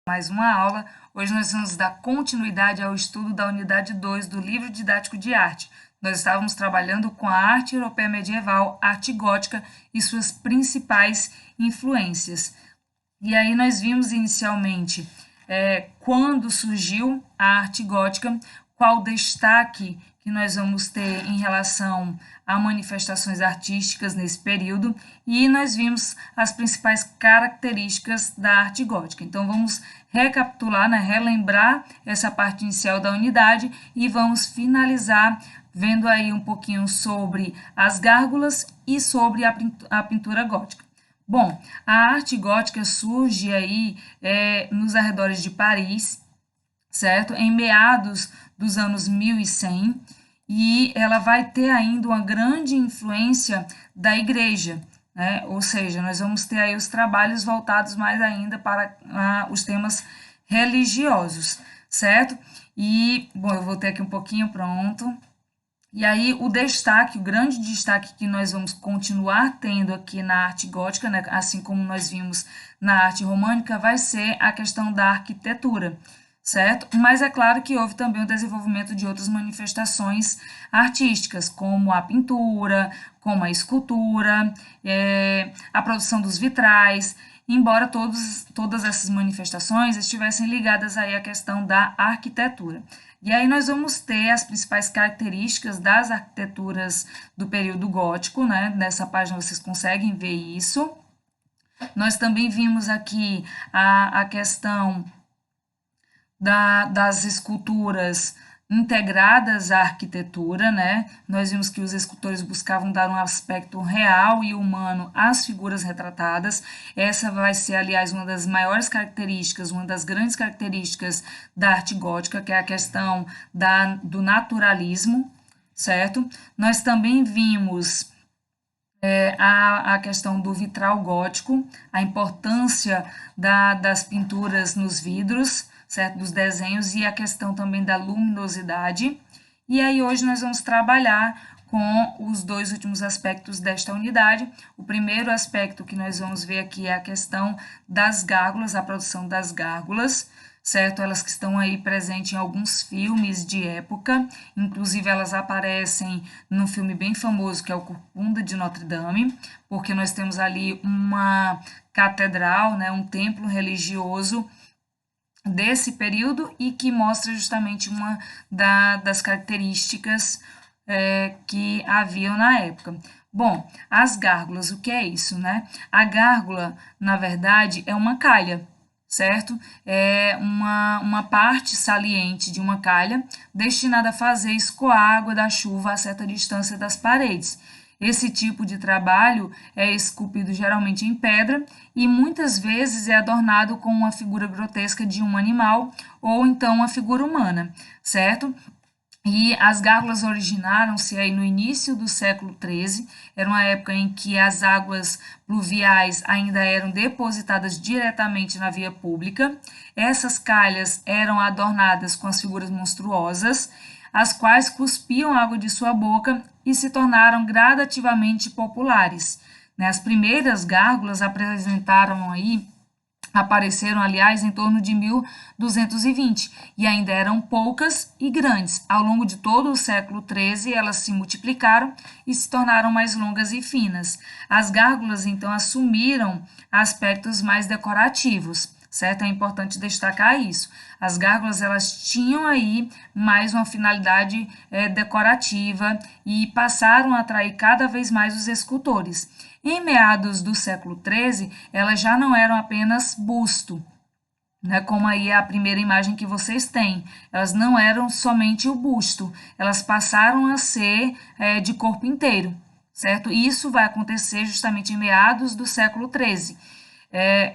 Mais uma aula. Hoje nós vamos dar continuidade ao estudo da unidade 2 do livro didático de arte. Nós estávamos trabalhando com a arte europeia medieval, arte gótica e suas principais influências. E aí nós vimos inicialmente quando surgiu a arte gótica, qual o destaque que nós vamos ter em relação a manifestações artísticas nesse período, e nós vimos as principais características da arte gótica. Então, vamos recapitular, relembrar essa parte inicial da unidade e vamos finalizar vendo aí um pouquinho sobre as gárgulas e sobre a pintura gótica. Bom, a arte gótica surge aí nos arredores de Paris, certo? Em meados dos anos 1100, e ela vai ter ainda uma grande influência da igreja, ou seja, nós vamos ter aí os trabalhos voltados mais ainda para os temas religiosos, certo? E, bom, eu voltei aqui um pouquinho, pronto. E aí o grande destaque que nós vamos continuar tendo aqui na arte gótica, assim como nós vimos na arte românica, vai ser a questão da arquitetura, certo? Mas é claro que houve também o desenvolvimento de outras manifestações artísticas, como a pintura, como a escultura, a produção dos vitrais, embora todas essas manifestações estivessem ligadas aí à questão da arquitetura. E aí nós vamos ter as principais características das arquiteturas do período gótico, Nessa página vocês conseguem ver isso. Nós também vimos aqui a questão das esculturas integradas à arquitetura, Nós vimos que os escultores buscavam dar um aspecto real e humano às figuras retratadas. Essa vai ser, aliás, uma das maiores características, uma das grandes características da arte gótica, que é a questão do naturalismo, certo? Nós também vimos a questão do vitral gótico, a importância das pinturas nos vidros, certo? Dos desenhos, e a questão também da luminosidade. E aí hoje nós vamos trabalhar com os dois últimos aspectos desta unidade. O primeiro aspecto que nós vamos ver aqui é a questão das gárgulas, a produção das gárgulas, certo? Elas que estão aí presentes em alguns filmes de época, inclusive elas aparecem num filme bem famoso que é o Corcunda de Notre Dame, porque nós temos ali uma catedral, um templo religioso desse período e que mostra justamente uma das características que haviam na época. Bom, as gárgulas, o que é isso, A gárgula, na verdade, é uma calha, certo? É uma parte saliente de uma calha destinada a fazer escoar a água da chuva a certa distância das paredes. Esse tipo de trabalho é esculpido geralmente em pedra e muitas vezes é adornado com uma figura grotesca de um animal ou então uma figura humana, certo? E as gárgulas originaram-se aí no início do século XIII, era uma época em que as águas pluviais ainda eram depositadas diretamente na via pública. Essas calhas eram adornadas com as figuras monstruosas, as quais cuspiam água de sua boca e se tornaram gradativamente populares. As primeiras gárgulas apareceram, aliás, em torno de 1220, e ainda eram poucas e grandes. Ao longo de todo o século XIII, elas se multiplicaram e se tornaram mais longas e finas. As gárgulas, então, assumiram aspectos mais decorativos, certo? É importante destacar isso. As gárgulas, elas tinham aí mais uma finalidade decorativa e passaram a atrair cada vez mais os escultores. Em meados do século XIII, elas já não eram apenas busto, como aí é a primeira imagem que vocês têm. Elas não eram somente o busto, elas passaram a ser de corpo inteiro, certo? E isso vai acontecer justamente em meados do século XIII.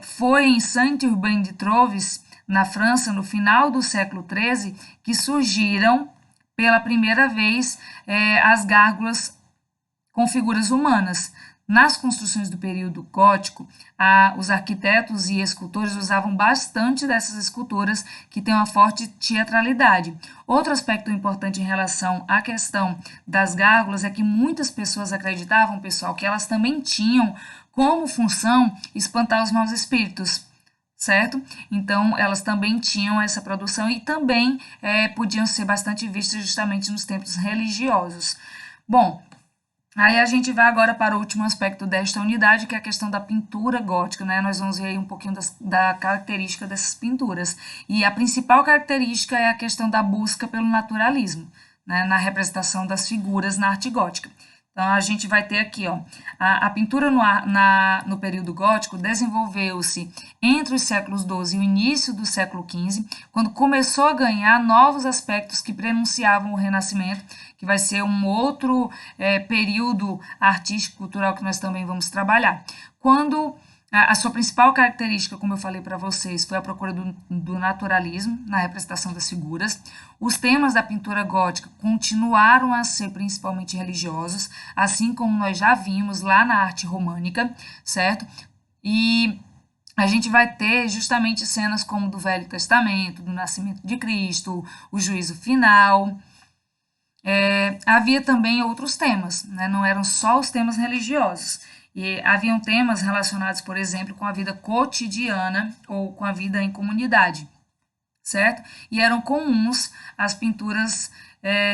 Foi em Saint-Urbain de Troves, na França, no final do século XIII, que surgiram pela primeira vez as gárgulas com figuras humanas. Nas construções do período gótico, os arquitetos e escultores usavam bastante dessas esculturas que têm uma forte teatralidade. Outro aspecto importante em relação à questão das gárgulas é que muitas pessoas acreditavam, pessoal, que elas também tinham como função espantar os maus espíritos, certo? Então, elas também tinham essa produção e também podiam ser bastante vistas justamente nos templos religiosos. Bom, aí a gente vai agora para o último aspecto desta unidade, que é a questão da pintura gótica, né? Nós vamos ver aí um pouquinho da característica dessas pinturas. E a principal característica é a questão da busca pelo naturalismo, né? Na representação das figuras na arte gótica. Então, a gente vai ter aqui, ó, a pintura no período gótico desenvolveu-se entre os séculos XII e o início do século XV, quando começou a ganhar novos aspectos que prenunciavam o Renascimento, que vai ser um outro período artístico-cultural que nós também vamos trabalhar. Quando a sua principal característica, como eu falei para vocês, foi a procura do naturalismo na representação das figuras. Os temas da pintura gótica continuaram a ser principalmente religiosos, assim como nós já vimos lá na arte românica, certo? E a gente vai ter justamente cenas como do Velho Testamento, do nascimento de Cristo, o juízo final. Havia também outros temas, né? Não eram só os temas religiosos. E haviam temas relacionados, por exemplo, com a vida cotidiana ou com a vida em comunidade, certo? E eram comuns as pinturas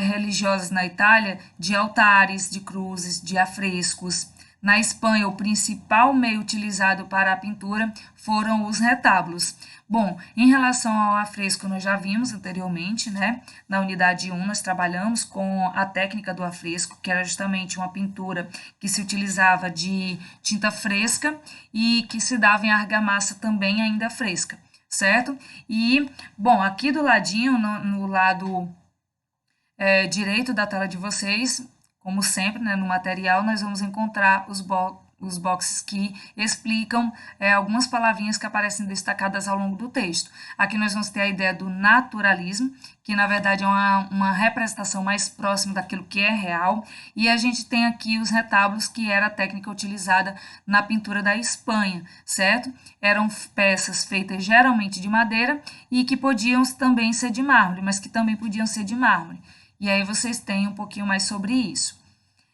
religiosas na Itália de altares, de cruzes, de afrescos. Na Espanha, o principal meio utilizado para a pintura foram os retábulos. Bom, em relação ao afresco, nós já vimos anteriormente, né? Na unidade 1, nós trabalhamos com a técnica do afresco, que era justamente uma pintura que se utilizava de tinta fresca e que se dava em argamassa também ainda fresca, certo? E, bom, aqui do ladinho, no lado direito da tela de vocês, como sempre, né, no material, nós vamos encontrar os boxes que explicam algumas palavrinhas que aparecem destacadas ao longo do texto. Aqui nós vamos ter a ideia do naturalismo, que na verdade é uma representação mais próxima daquilo que é real, e a gente tem aqui os retábulos, que era a técnica utilizada na pintura da Espanha, certo? Eram peças feitas geralmente de madeira e que podiam também ser de mármore, mas que também podiam ser de mármore. E aí vocês têm um pouquinho mais sobre isso.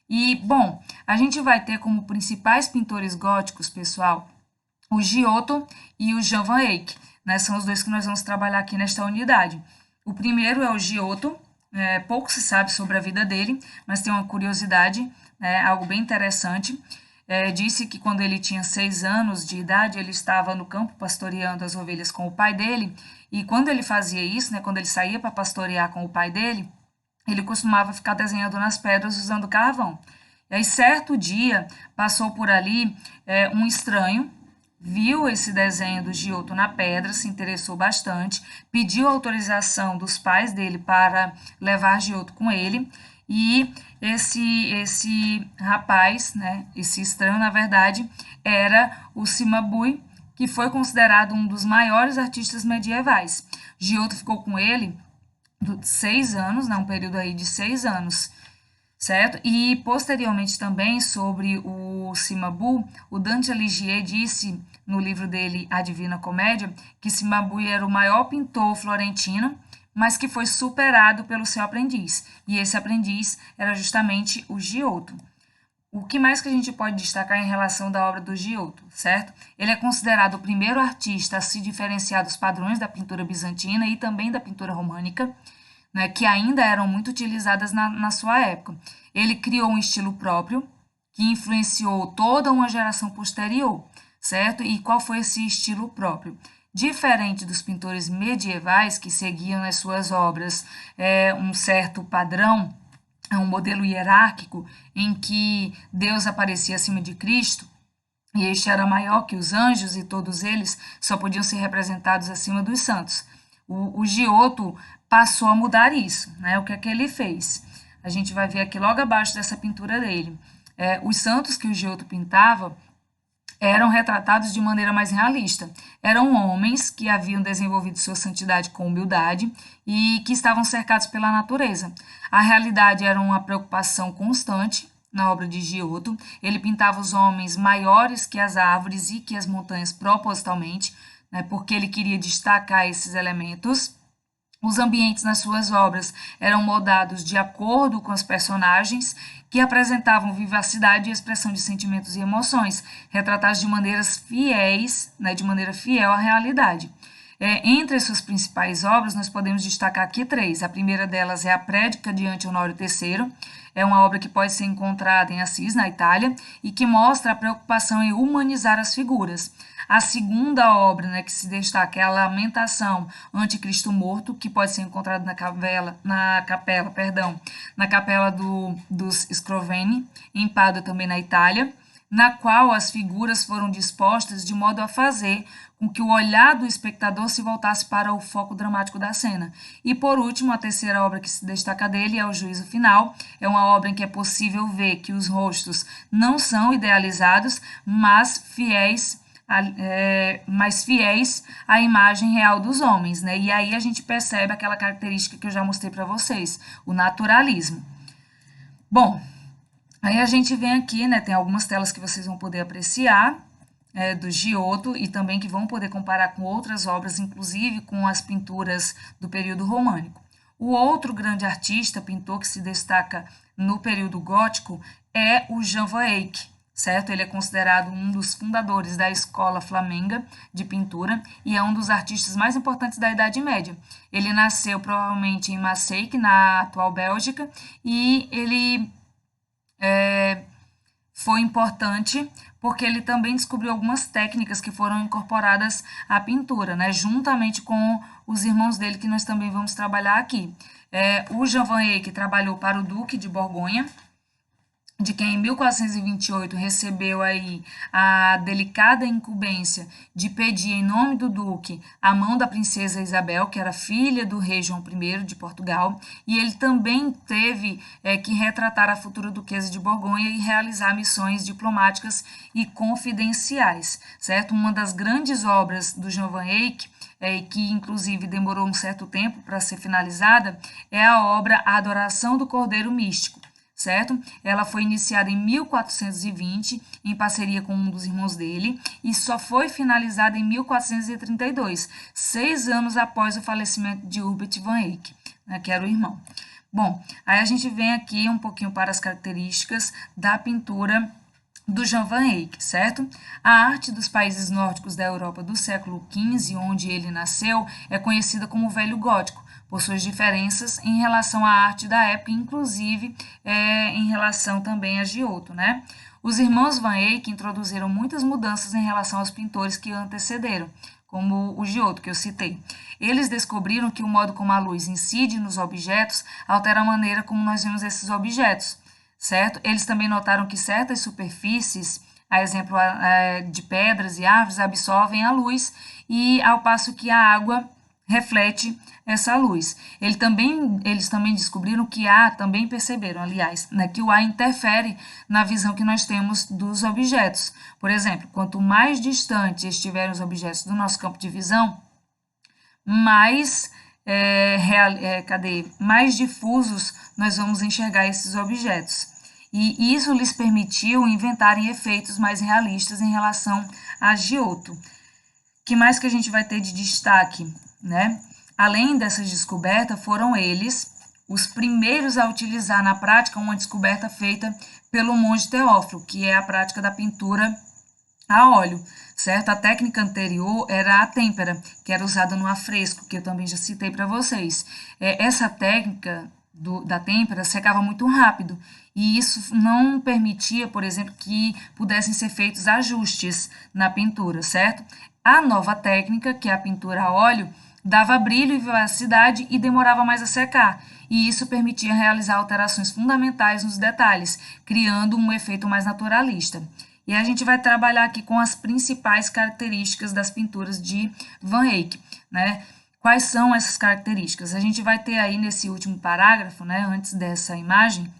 E, bom, a gente vai ter como principais pintores góticos, pessoal, o Giotto e o Jan van Eyck, né? São os dois que nós vamos trabalhar aqui nesta unidade. O primeiro é o Giotto, pouco se sabe sobre a vida dele, mas tem uma curiosidade, algo bem interessante. Disse que quando ele tinha 6 anos de idade, ele estava no campo pastoreando as ovelhas com o pai dele, e quando ele fazia isso, né, quando ele saía para pastorear com o pai dele, ele costumava ficar desenhando nas pedras usando carvão. E aí, certo dia, passou por ali um estranho, viu esse desenho do Giotto na pedra, se interessou bastante, pediu autorização dos pais dele para levar Giotto com ele, e esse rapaz, né, esse estranho, na verdade, era o Cimabue, que foi considerado um dos maiores artistas medievais. Giotto ficou com ele 6 anos, né, um período aí de 6 anos, certo? E posteriormente também sobre o Cimabue, o Dante Alighieri disse no livro dele A Divina Comédia que Cimabue era o maior pintor florentino, mas que foi superado pelo seu aprendiz. E esse aprendiz era justamente o Giotto. O que mais que a gente pode destacar em relação da obra do Giotto, certo? Ele é considerado o primeiro artista a se diferenciar dos padrões da pintura bizantina e também da pintura românica, né, que ainda eram muito utilizadas na sua época. Ele criou um estilo próprio, que influenciou toda uma geração posterior, certo? E qual foi esse estilo próprio? Diferente dos pintores medievais, que seguiam nas suas obras um certo padrão, um modelo hierárquico em que Deus aparecia acima de Cristo, e este era maior que os anjos e todos eles só podiam ser representados acima dos santos. O Giotto passou a mudar isso, né? O que é que ele fez? A gente vai ver aqui logo abaixo dessa pintura dele. Os santos que o Giotto pintava eram retratados de maneira mais realista. Eram homens que haviam desenvolvido sua santidade com humildade e que estavam cercados pela natureza. A realidade era uma preocupação constante na obra de Giotto. Ele pintava os homens maiores que as árvores e que as montanhas propositalmente, né, porque ele queria destacar esses elementos. Os ambientes nas suas obras eram moldados de acordo com os personagens, que apresentavam vivacidade e expressão de sentimentos e emoções, retratados de maneiras fiéis, né, de maneira fiel à realidade. Entre as suas principais obras, nós podemos destacar aqui três. A primeira delas é a Prédica diante Honório III, é uma obra que pode ser encontrada em Assis, na Itália, e que mostra a preocupação em humanizar as figuras. A segunda obra, né, que se destaca é a Lamentação ante Cristo Morto, que pode ser encontrada na capela dos Scroveni, em Pádua, também na Itália, na qual as figuras foram dispostas de modo a fazer com que o olhar do espectador se voltasse para o foco dramático da cena. E, por último, a terceira obra que se destaca dele é O Juízo Final. É uma obra em que é possível ver que os rostos não são idealizados, mas fiéis à imagem real dos homens, né? E aí a gente percebe aquela característica que eu já mostrei para vocês, o naturalismo. Bom, aí a gente vem aqui, né? Tem algumas telas que vocês vão poder apreciar, do Giotto, e também que vão poder comparar com outras obras, inclusive com as pinturas do período românico. O outro grande artista, pintor que se destaca no período gótico é o Jan van Eyck, certo? Ele é considerado um dos fundadores da escola flamenga de pintura e é um dos artistas mais importantes da Idade Média. Ele nasceu provavelmente em Maaseik, na atual Bélgica, e ele foi importante porque ele também descobriu algumas técnicas que foram incorporadas à pintura, né, juntamente com os irmãos dele, que nós também vamos trabalhar aqui. O Jan van Eyck trabalhou para o Duque de Borgonha, de quem em 1428 recebeu aí a delicada incumbência de pedir em nome do duque a mão da princesa Isabel, que era filha do rei João I de Portugal, e ele também teve que retratar a futura duquesa de Borgonha e realizar missões diplomáticas e confidenciais, certo? Uma das grandes obras do Jan van Eyck, que inclusive demorou um certo tempo para ser finalizada, é a obra A Adoração do Cordeiro Místico, certo? Ela foi iniciada em 1420, em parceria com um dos irmãos dele, e só foi finalizada em 1432, 6 anos após o falecimento de Hubert van Eyck, né, que era o irmão. Bom, aí a gente vem aqui um pouquinho para as características da pintura do Jan van Eyck, certo? A arte dos países nórdicos da Europa do século XV, onde ele nasceu, é conhecida como Velho Gótico, por suas diferenças em relação à arte da época, inclusive em relação também a Giotto, né? Os irmãos Van Eyck introduziram muitas mudanças em relação aos pintores que antecederam, como o Giotto, que eu citei. Eles descobriram que o modo como a luz incide nos objetos altera a maneira como nós vemos esses objetos, certo? Eles também notaram que certas superfícies, a exemplo de pedras e árvores, absorvem a luz, e ao passo que a água reflete essa luz. Eles também descobriram que também perceberam, aliás, né, que o ar interfere na visão que nós temos dos objetos. Por exemplo, quanto mais distantes estiverem os objetos do nosso campo de visão, mais mais difusos nós vamos enxergar esses objetos. E isso lhes permitiu inventarem efeitos mais realistas em relação a Giotto. Que mais que a gente vai ter de destaque, né? Além dessas descobertas, foram eles os primeiros a utilizar na prática uma descoberta feita pelo monge Teófilo, que é a prática da pintura a óleo, certo? A técnica anterior era a têmpera, que era usada no afresco, que eu também já citei para vocês. Essa técnica da têmpera secava muito rápido, e isso não permitia, por exemplo, que pudessem ser feitos ajustes na pintura, certo? A nova técnica, que é a pintura a óleo, dava brilho e vivacidade e demorava mais a secar, e isso permitia realizar alterações fundamentais nos detalhes, criando um efeito mais naturalista. E a gente vai trabalhar aqui com as principais características das pinturas de Van Eyck, né? Quais são essas características? A gente vai ter aí nesse último parágrafo, né, antes dessa imagem,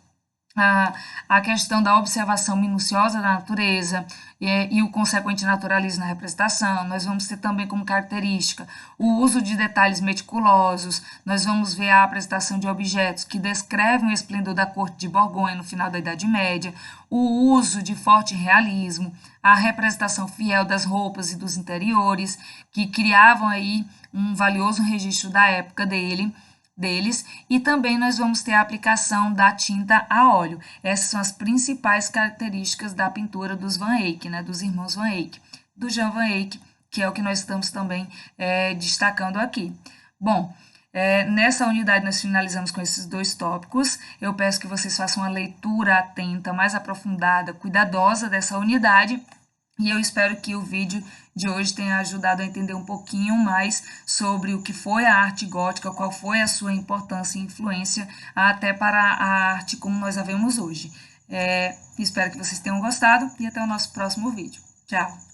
a questão da observação minuciosa da natureza e o consequente naturalismo na representação. Nós vamos ter também como característica o uso de detalhes meticulosos, nós vamos ver a apresentação de objetos que descrevem o esplendor da corte de Borgonha no final da Idade Média, o uso de forte realismo, a representação fiel das roupas e dos interiores, que criavam aí um valioso registro da época deles, e também nós vamos ter a aplicação da tinta a óleo. Essas são as principais características da pintura dos Van Eyck, né, dos irmãos Van Eyck, do Jan Van Eyck, que é o que nós estamos também destacando aqui. Bom, nessa unidade nós finalizamos com esses dois tópicos. Eu peço que vocês façam uma leitura atenta, mais aprofundada, cuidadosa dessa unidade, e eu espero que o vídeo de hoje tenha ajudado a entender um pouquinho mais sobre o que foi a arte gótica, qual foi a sua importância e influência até para a arte como nós a vemos hoje. Espero que vocês tenham gostado e até o nosso próximo vídeo. Tchau!